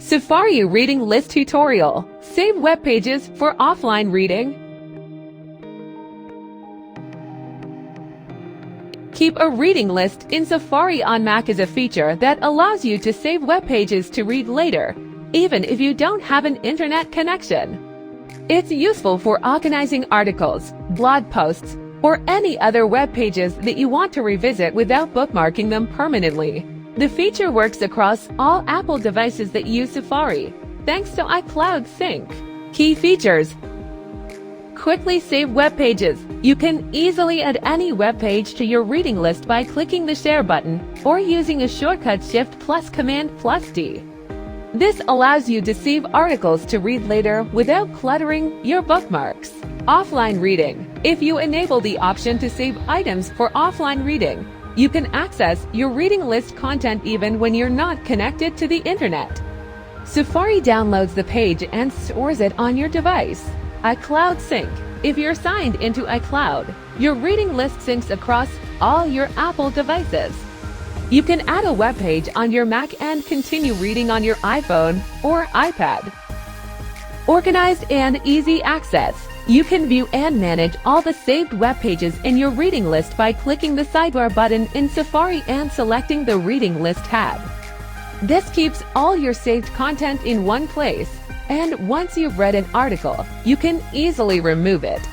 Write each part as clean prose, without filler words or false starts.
Safari Reading List Tutorial. Save web pages for offline reading. Keep a reading list in Safari on Mac is a feature that allows you to save web pages to read later, even if you don't have an internet connection. It's useful for organizing articles, blog posts, or any other web pages that you want to revisit without bookmarking them permanently. The feature works across all Apple devices that use Safari, thanks to iCloud Sync. Key features: quickly save web pages. You can easily add any web page to your reading list by clicking the Share button or using a shortcut Shift plus Command plus D. This allows you to save articles to read later without cluttering your bookmarks. Offline reading. If you enable the option to save items for offline reading, you can access your reading list content even when you're not connected to the internet. Safari downloads the page and stores it on your device. iCloud Sync. If you're signed into iCloud, your reading list syncs across all your Apple devices. You can add a web page on your Mac and continue reading on your iPhone or iPad. Organized and easy access. You can view and manage all the saved web pages in your reading list by clicking the sidebar button in Safari and selecting the Reading List tab. This keeps all your saved content in one place, and once you've read an article, you can easily remove it.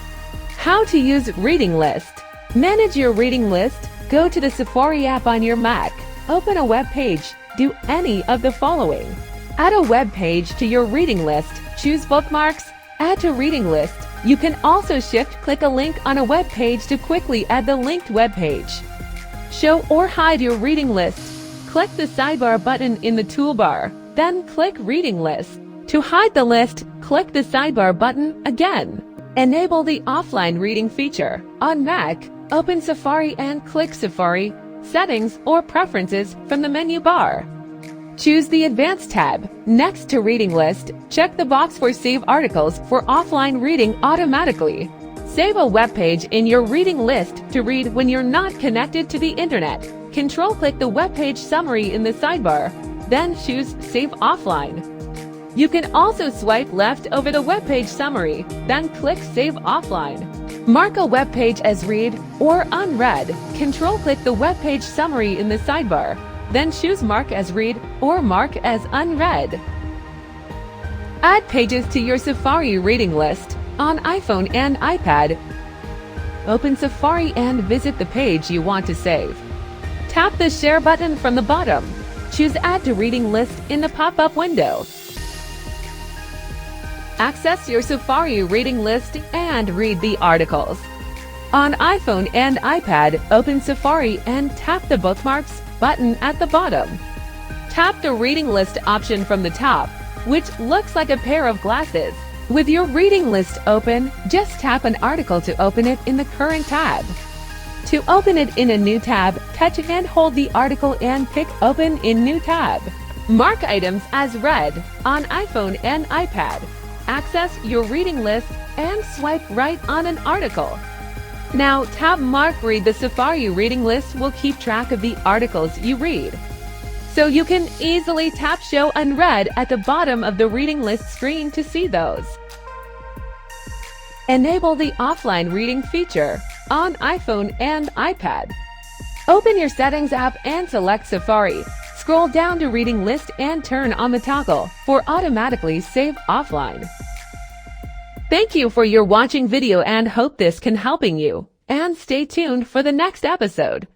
How to use Reading List. Manage your reading list. Go to the Safari app on your Mac. Open a web page. Do any of the following. Add a web page to your reading list. Choose Bookmarks. Add to reading list. You can also shift-click a link on a web page to quickly add the linked web page. Show or hide your reading list. Click the sidebar button in the toolbar, then click Reading List. To hide the list, click the sidebar button again. Enable the offline reading feature. On Mac, open Safari and click Safari, Settings or Preferences from the menu bar. Choose the Advanced tab. Next to Reading List, check the box for Save Articles for offline reading automatically. Save a web page in your reading list to read when you're not connected to the internet. Control-click the web page summary in the sidebar, then choose Save Offline. You can also swipe left over the web page summary, then click Save Offline. Mark a web page as read or unread. Control-click the web page summary in the sidebar, then choose Mark as Read or Mark as Unread. Add pages to your Safari reading list. On iPhone and iPad, open Safari and visit the page you want to save. Tap the Share button from the bottom. Choose Add to Reading List in the pop-up window. Access your Safari reading list and read the articles. On iPhone and iPad, open Safari and tap the Bookmarks button at the bottom. Tap the Reading List option from the top, which looks like a pair of glasses. With your reading list open, just tap an article to open it in the current tab. To open it in a new tab, touch and hold the article and pick Open in New tab. Mark items as read on iPhone and iPad. Access your reading list and swipe right on an article. Now tap Mark Read. The Safari reading list will keep track of the articles you read, so you can easily tap Show Unread at the bottom of the reading list screen to see those. Enable the offline reading feature on iPhone and iPad. Open your Settings app and select Safari. Scroll down to Reading List and turn on the toggle for automatically save offline. Thank you for your watching video and hope this can helping you. And stay tuned for the next episode.